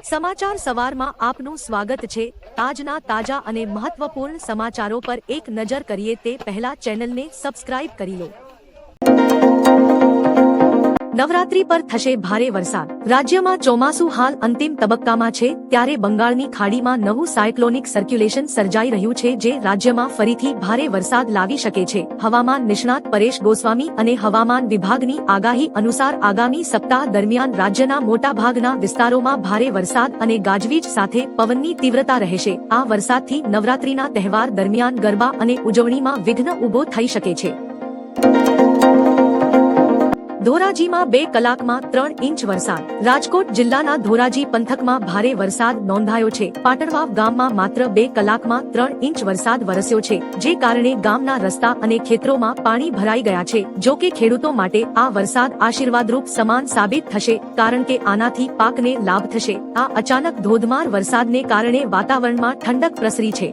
સમાચાર સવારમાં આપનું સ્વાગત છે। આજના તાજા અને મહત્વપૂર્ણ સમાચારો પર એક નજર કરીએ તે પહેલા ચેનલને સબસ્ક્રાઇબ કરી લો। નવરાત્રી પર થશે ભારે વરસાદ। રાજ્યમાં ચોમાસું હાલ અંતિમ તબક્કામાં છે, ત્યારે બંગાળની ખાડીમાં નવું સાયક્લોનિક સર્ક્યુલેશન સર્જાઈ રહ્યું છે, જે રાજ્યમાં ફરીથી ભારે વરસાદ લાવી શકે છે। હવામાન નિષ્ણાત પરેશ ગોસ્વામી અને હવામાન વિભાગની આગાહી અનુસાર આગામી સપ્તાહ દરમિયાન રાજ્યના મોટાભાગના વિસ્તારોમાં ભારે વરસાદ અને ગાજવીજ સાથે પવનની તીવ્રતા રહેશે। આ વરસાદથી નવરાત્રીના તહેવાર દરમિયાન ગરબા અને ઉજવણીમાં વિઘ્ન ઊભો થઈ શકે છે। ધોરાજીમાં 2 કલાકમાં 3 ઇંચ વરસાદ। રાજકોટ જિલ્લાના ધોરાજી પંથકમાં ભારે વરસાદ નોંધાયો છે। પાટણવાવ ગામમાં માત્ર 2 કલાકમાં 3 ઇંચ વરસાદ વરસ્યો છે, જે કારણે ગામના રસ્તા અને ખેતરોમાં પાણી ભરાઈ ગયા છે। જો કે ખેડૂતો માટે આ વરસાદ આશીર્વાદરૂપ સમાન સાબિત થશે, કારણ કે આનાથી પાકને લાભ થશે। આ અચાનક ધોધમાર વરસાદને કારણે વાતાવરણમાં ઠંડક પ્રસરી છે।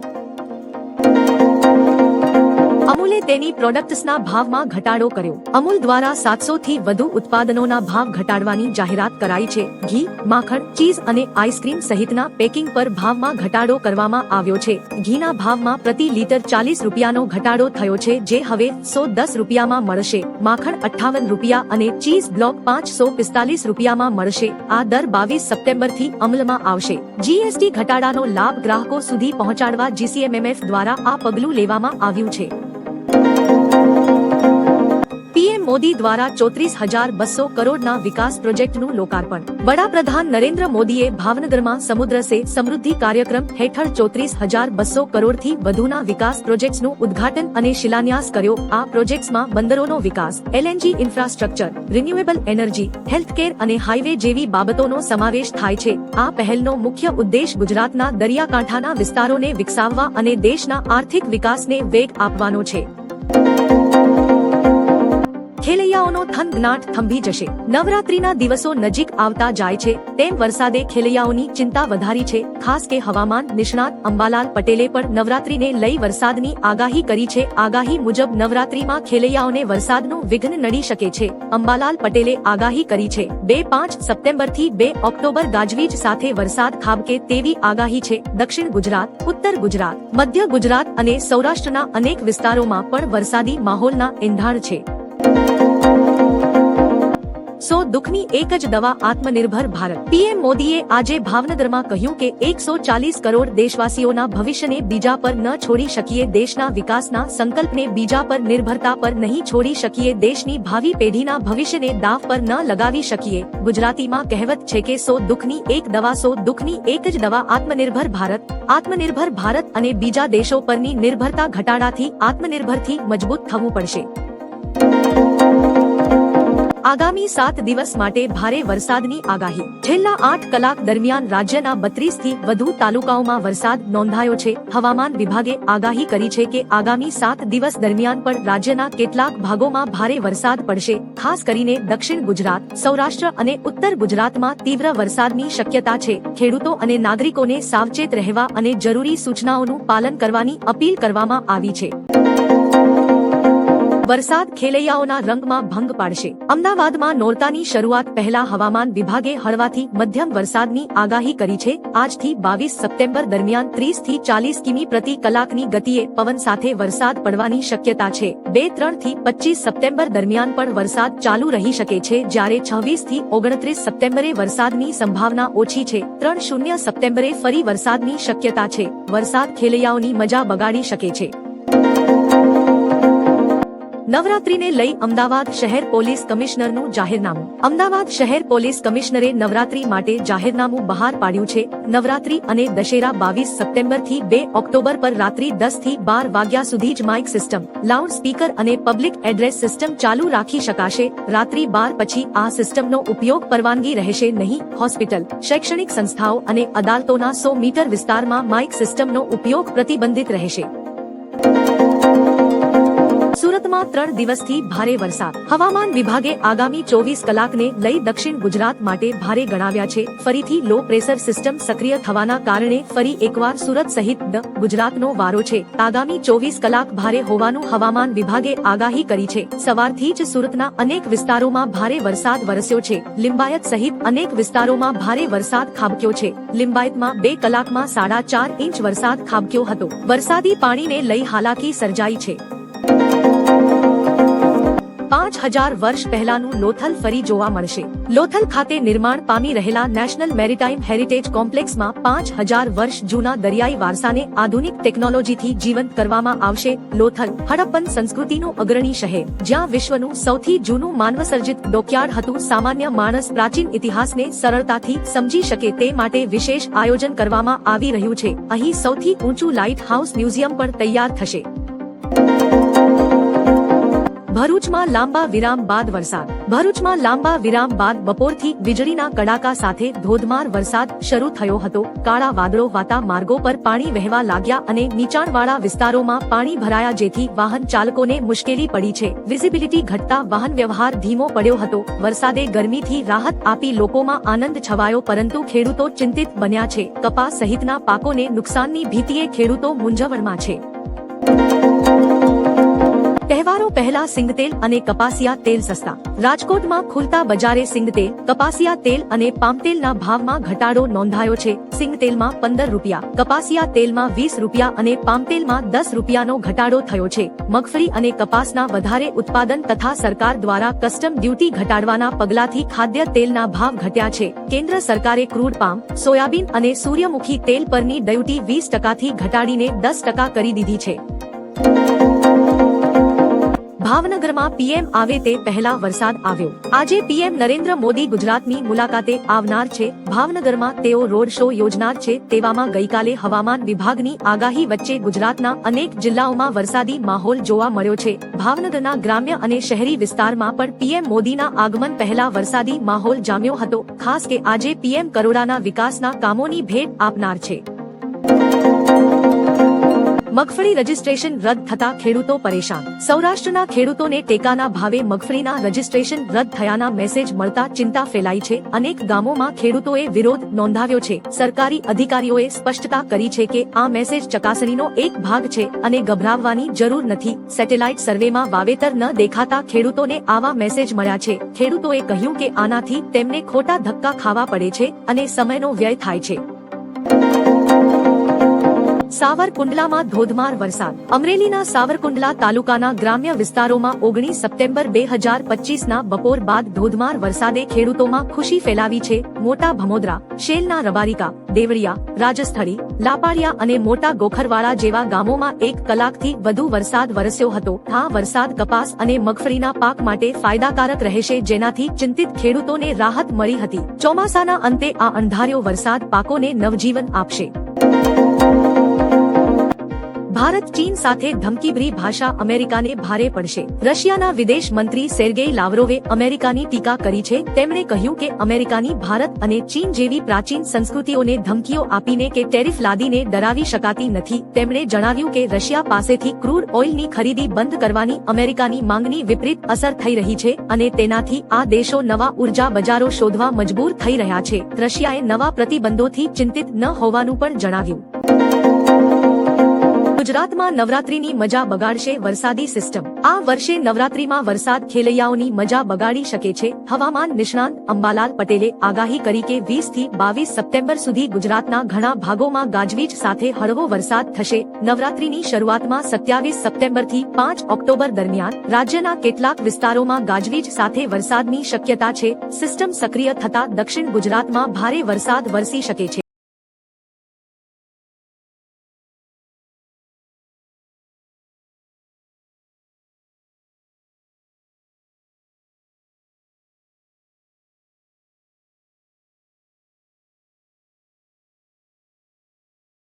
અમૂલે તેની પ્રોડક્ટ્સના ભાવમાં ઘટાડો કર્યો। અમૂલ દ્વારા 700 થી વધુ ઉત્પાદનોના ભાવ ઘટાડવાની જાહેરાત કરાઈ છે। ઘી, માખણ, ચીઝ અને આઈસ્ક્રીમ સહિતના પેકિંગ પર ભાવમાં ઘટાડો કરવામાં આવ્યો છે। ઘીના ભાવમાં પ્રતિ લીટર 40 રૂપિયાનો ઘટાડો થયો છે, જે હવે 110 રૂપિયામાં મળશે। માખણ 58 રૂપિયા અને ચીઝ બ્લોક 545 રૂપિયામાં મળશે। આ દર 22 સપ્ટેમ્બરથી અમલમાં આવશે। જીએસટી ઘટાડાનો લાભ ગ્રાહકો સુધી પહોંચાડવા જીસીએમએમએફ દ્વારા આ પગલું લેવામાં આવ્યું છે। પીએમ મોદી દ્વારા 34,200 કરોડના વિકાસ પ્રોજેક્ટનું લોકાર્પણ। વડાપ્રધાન નરેન્દ્ર મોદીએ ભાવનગરમાં સમુદ્ર સે સમૃદ્ધિ કાર્યક્રમ હેઠળ 34,200 કરોડથી વધુના વિકાસ પ્રોજેક્ટ્સનું ઉદ્ઘાટન અને શિલાન્યાસ કર્યો। આ પ્રોજેક્ટ્સમાં બંદરોનો વિકાસ, LNG infrastructure, renewable energy, healthcare અને હાઈવે જેવી બાબતોનો સમાવેશ થાય છે। આ પહેલનો મુખ્ય ઉદ્દેશ ગુજરાતના દરિયાકાંઠાના વિસ્તારોને વિકસાવવા અને દેશના આર્થિક વિકાસને વેગ આપવાનો છે। ખેલૈયાઓનો થનગનાટ થંભી જશે। નવરાત્રીના દિવસો નજીક આવતા જાય છે, તેમ વરસાદે ખેલૈયાઓની ચિંતા વધારી છે। ખાસ કે હવામાન નિષ્ણાત અંબાલાલ પટેલે પણ નવરાત્રીને લઈ વરસાદની આગાહી કરી છે। આગાહી મુજબ નવરાત્રીમાં ખેલૈયાઓને વરસાદનું વિઘ્ન નડી શકે છે। અંબાલાલ પટેલે આગાહી કરી છે 2-5 સપ્ટેમ્બરથી 2 ઓક્ટોબર ગાજવીજ સાથે વરસાદ ખાબકે તેવી આગાહી છે। દક્ષિણ ગુજરાત, ઉત્તર ગુજરાત, મધ્ય ગુજરાત અને સૌરાષ્ટ્રના અનેક વિસ્તારોમાં પણ વરસાદી માહોલના એંધાણ છે। 100 દુઃખની એક જ દવા આત્મનિર્ભર ભારત। પીએમ મોદીએ આજે ભાવનગરમાં કહ્યું કે 140 કરોડ દેશવાસીઓના ભવિષ્યને બીજા પર ન છોડી શકીએ। દેશના વિકાસના સંકલ્પને બીજા પર નિર્ભરતા પર નહીં છોડી શકીએ। દેશની ભાવિ પેઢીના ભવિષ્યને દાવ પર ન લગાવી શકીએ। ગુજરાતીમાં કહેવત છે કે 100 દુઃખની એક દવા, 100 દુઃખની એક જ દવા આત્મનિર્ભર ભારત। આત્મનિર્ભર ભારત અને બીજા દેશો પરની નિર્ભરતા ઘટાડાથી આત્મનિર્ભરથી મજબૂત થવું પડશે। આગામી 7 દિવસ માટે ભારે વરસાદની આગાહી। છેલ્લા 8 કલાક દરમિયાન રાજ્યના 32 થી વધુ તાલુકાઓમાં વરસાદ નોંધાયો છે। હવામાન વિભાગે આગાહી કરી છે કે આગામી 7 દિવસ દરમિયાન પણ રાજ્યના કેટલાક ભાગોમાં ભારે વરસાદ પડશે। ખાસ કરીને દક્ષિણ ગુજરાત, સૌરાષ્ટ્ર અને ઉત્તર ગુજરાતમાં તીવ્ર વરસાદની શક્યતા છે। ખેડૂતો અને નાગરિકોને સાવચેત રહેવા અને જરૂરી સૂચનાઓનું પાલન કરવાની અપીલ કરવામાં આવી છે। વરસાદ ખેલૈયાઓના રંગમાં ભંગ પાડશે। અમદાવાદમાં નોરતાની શરૂઆત પહેલા હવામાન વિભાગે હળવાથી મધ્યમ વરસાદની આગાહી કરી છે। આજથી 22 સપ્ટેમ્બર દરમિયાન 30 થી 40 કિમી પ્રતિ કલાકની ગતિએ પવન સાથે વરસાદ પડવાની શક્યતા છે। 2-3 થી 25 સપ્ટેમ્બર દરમિયાન પણ વરસાદ ચાલુ રહી શકે છે, જ્યારે 26 થી 29 સપ્ટેમ્બરે વરસાદની સંભાવના ઓછી છે। 3-0 સપ્ટેમ્બરે ફરી વરસાદની શક્યતા છે। વરસાદ ખેલૈયાઓની મજા બગાડી શકે છે। નવરાત્રીને લઈ અમદાવાદ શહેર પોલીસ કમિશનરનું જાહેરનામું। અમદાવાદ શહેર પોલીસ કમિશનરે નવરાત્રી માટે જાહેરનામું બહાર પાડ્યું છે। નવરાત્રી અને દશેરા 22 સપ્ટેમ્બરથી 2 ઓક્ટોબર પર રાત્રિ 10 થી 12 વાગ્યા સુધી જ માઇક સિસ્ટમ, લાઉડ સ્પીકર અને પબ્લિક એડ્રેસ સિસ્ટમ ચાલુ રાખી શકાશે। રાત્રિ 12 પછી આ સિસ્ટમનો ઉપયોગ પરવાનગી રહેશે નહીં। હોસ્પિટલ, શૈક્ષણિક સંસ્થાઓ અને અદાલતોના 100 મીટર વિસ્તારમાં માઇક સિસ્ટમનો ઉપયોગ પ્રતિબંધિત રહેશે। સુરતમાં 3 દિવસથી ભારે વરસાદ. હવામાન વિભાગે આગામી 24 કલાકને લઈ દક્ષિણ ગુજરાત માટે ભારે ગણાવ્યા છે. ફરીથી લો પ્રેશર સિસ્ટમ સક્રિય થવાના કારણે ફરી એકવાર સુરત સહિત ગુજરાતનો વારો છે. આગામી 24 કલાક ભારે હોવાનું હવામાન વિભાગે આગાહી કરી છે. સવારથી જ સુરતના અનેક વિસ્તારોમાં ભારે વરસાદ વરસ્યો છે. લિંબાયત સહિત અનેક વિસ્તારોમાં ભારે વરસાદ ખાબક્યો છે. લિંબાયતમાં 2 કલાકમાં 4.5 ઇંચ વરસાદ ખાબક્યો હતો. વરસાદી પાણીને લઈ હાલાકી સર્જાઈ છે. 5000 વર્ષ પહેલાનું લોથલ ફરી જોવા મળશે. લોથલ ખાતે નિર્માણ પામી રહેલા નેશનલ મેરીટાઈમ હેરિટેજ કોમ્પ્લેક્સમાં 5000 વર્ષ જૂના દરિયાઈ વારસાને આધુનિક ટેકનોલોજીથી જીવંત કરવામાં આવશે. લોથલ હડપ્પન સંસ્કૃતિનું અગ્રણી શહેર, જ્યાં વિશ્વનું સૌથી જૂનું માનવસર્જિત ડોકયાર્ડ હતું. સામાન્ય માણસ પ્રાચીન ઇતિહાસને સરળતાથી સમજી શકે તે માટે વિશેષ આયોજન કરવામાં આવી રહ્યું છે. અહીં સૌથી ઊંચું લાઇટ હાઉસ મ્યુઝિયમ પણ તૈયાર થશે. ભરૂચમાં લાંબા વિરામ બાદ વરસાદ. ભરૂચમાં લાંબા વિરામ બાદ બપોરથી વીજળીના કડાકા સાથે ધોધમાર વરસાદ શરૂ થયો હતો. કાળા વાદળો વાતા માર્ગો પર પાણી વહેવા લાગ્યા અને નીચાણવાળા વિસ્તારોમાં પાણી ભરાયા, જેથી વાહન ચાલકોને મુશ્કેલી પડી છે. વિઝિબિલિટી ઘટતા વાહન વ્યવહાર ધીમો પડ્યો હતો. વરસાદે ગરમીથી રાહત આપી લોકોમાં આનંદ છવાયો, પરંતુ ખેડૂતો ચિંતિત બન્યા છે. કપાસ સહિતના પાકોને નુકસાનની ભીતિએ ખેડૂતો મૂંઝવણમાં છે. તહેવારો પહેલા સિંગતેલ અને કપાસિયા તેલ સસ્તા. રાજકોટમાં ખુલતા બજારે સિંગતેલ, કપાસિયા તેલ અને પામતેલના ભાવમાં ઘટાડો નોંધાયો છે. સિંગતેલમાં 15 રૂપિયા, કપાસિયા તેલમાં 20 રૂપિયા અને પામતેલમાં 10 રૂપિયાનો ઘટાડો થયો છે. મગફળી અને કપાસના વધારે ઉત્પાદન તથા સરકાર દ્વારા કસ્ટમ ડ્યુટી ઘટાડવાના પગલાથી ખાદ્ય તેલના ભાવ ઘટ્યા છે. કેન્દ્ર સરકારે ક્રૂડ પામ, સોયાબીન અને સૂર્યમુખી તેલ પરની ડ્યુટી 20%થી ઘટાડીને 10% કરી દીધી છે. ભાવનગરમાં પીએમ આવે તે પહેલા વરસાદ આવ્યો. આજે પીએમ નરેન્દ્ર મોદી ગુજરાતની મુલાકાતે આવનાર છે. ભાવનગરમાં તેઓ રોડ શો યોજનાર છે. તેવામાં ગઈકાલે હવામાન વિભાગની આગાહી વચ્ચે ગુજરાતના અનેક જિલ્લાઓમાં વરસાદી માહોલ જોવા મળ્યો છે. ભાવનગરના ગ્રામ્ય અને શહેરી વિસ્તારમાં પણ પીએમ મોદીના આગમન પહેલા વરસાદી માહોલ જામ્યો હતો. ખાસ કે આજે પીએમ કરોડાના વિકાસના કામોની ભેટ આપનાર છે. મગફળી રજીસ્ટ્રેશન રદ થતા ખેડૂતો પરેશાન. સૌરાષ્ટ્રના ખેડૂતોને ટેકાના ભાવે મગફળીના રજીસ્ટ્રેશન રદ થયાના મેસેજ મળતા ચિંતા ફેલાઈ છે. અનેક ગામોમાં ખેડૂતોએ વિરોધ નોંધાવ્યો છે. સરકારી અધિકારીઓએ સ્પષ્ટતા કરી છે કે આ મેસેજ ચકાસણીનો એક ભાગ છે અને ગભરાવવાની જરૂર નથી. સેટેલાઇટ સર્વેમાં વાવેતર ન દેખાતા ખેડૂતોને આવા મેસેજ મળ્યા છે. ખેડૂતોએ કહ્યું કે આનાથી તેમને ખોટા ધક્કા ખાવા પડે છે અને સમયનો વ્યય થાય છે. સાવરકુંડલામાં ધોધમાર વરસાદ. અમરેલીના સાવરકુંડલા તાલુકાના ગ્રામ્ય વિસ્તારોમાં 19 સપ્ટેમ્બર 2025ના બપોર બાદ ધોધમાર વરસાદે ખેડૂતોમાં ખુશી ફેલાવી છે. મોટા ભમોદરા, શેલના રબારિકા, દેવળિયા, રાજસ્થળી, લાપાડિયા અને મોટા ગોખરવાડા જેવા ગામોમાં 1 કલાકથી વધુ વરસાદ વરસ્યો હતો. આ વરસાદ કપાસ અને મગફળીના પાક માટે ફાયદાકારક રહેશે, જેનાથી ચિંતિત ખેડૂતોને રાહત મળી હતી. ચોમાસાના અંતે આ અણધાર્યો વરસાદ પાકોને નવજીવન આપશે. ભારત ચીન સાથે ધમકીભરી ભાષા અમેરિકાને ભારે પડશે. રશિયાના વિદેશ મંત્રી સેર્ગેઈ લાવરોવે અમેરિકાની ટીકા કરી છે. તેમણે કહ્યું કે અમેરિકાની ભારત અને ચીન જેવી પ્રાચીન સંસ્કૃતિઓને ધમકીઓ આપીને કે ટેરિફ લાદીને ડરાવી શકાતી નથી. તેમણે જણાવ્યું કે રશિયા પાસેથી ક્રૂડ ઓઇલની ખરીદી બંધ કરવાની અમેરિકાની માંગની વિપરીત અસર થઈ રહી છે અને તેનાથી આ દેશો નવા ઉર્જા બજારો શોધવા મજબૂર થઈ રહ્યા છે. રશિયાએ નવા પ્રતિબંધોથી ચિંતિત ન હોવાનું પણ જણાવ્યું. ગુજરાતમાં નવરાત્રીની મજા બગાડશે વરસાદી સિસ્ટમ. આ વર્ષે નવરાત્રીમાં વરસાદ ખેલૈયાઓની મજા બગાડી શકે છે. હવામાન નિષ્ણાંત અંબાલાલ પટેલે આગાહી કરી કે 20 થી 22 સપ્ટેમ્બર સુધી ગુજરાતના ઘણા ભાગોમાં ગાજવીજ સાથે હળવો વરસાદ થશે. નવરાત્રીની શરૂઆતમાં 27 સપ્ટેમ્બરથી 5 ઓક્ટોબર દરમિયાન રાજ્યના કેટલાક વિસ્તારોમાં ગાજવીજ સાથે વરસાદની શક્યતા છે. સિસ્ટમ સક્રિય થતા દક્ષિણ ગુજરાતમાં ભારે વરસાદ વરસી શકે છે.